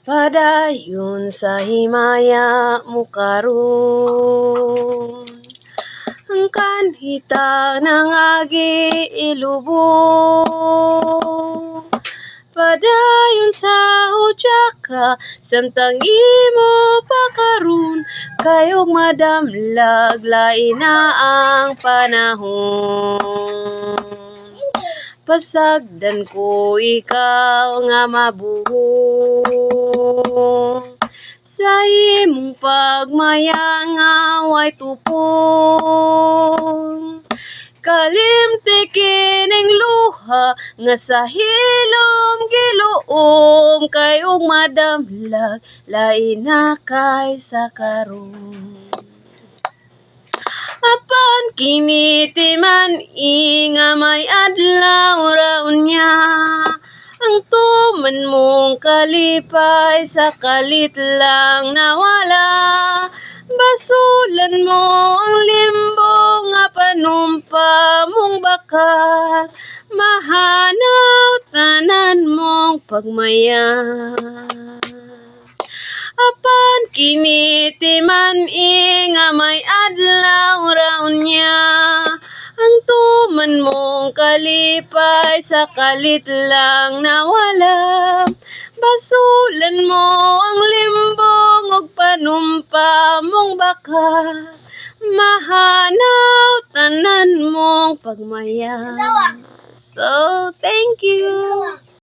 Padayon sa himaya mo karon, ang kanhita ng agi ilubong. Padayon sa hudya ka, samtang imo pakaron, kayog madamlag lain na ang panahon. Pasagdan ko ikaw nga mabuhong, sa imong pagmaya nga way tupong. Kalimti kining luha nga sa hilom giluom, kayong madamlag lain na kaysa karon. Apan kini timan nga may adlaw ra unya, ang tuman mong kalipay sa kalit lang nawala. Basulan mo ang limbo nga panumpa mong bakal, mahanaw tanan mong pagmaya. Apan kini timan nga may adlaw ra unya, ang tuman mong kalipay sa kalit lang nawala. Basulan mo ang limbong ug panumpa mong bakal, mahanaw tanan mong pagmaya. So, thank you.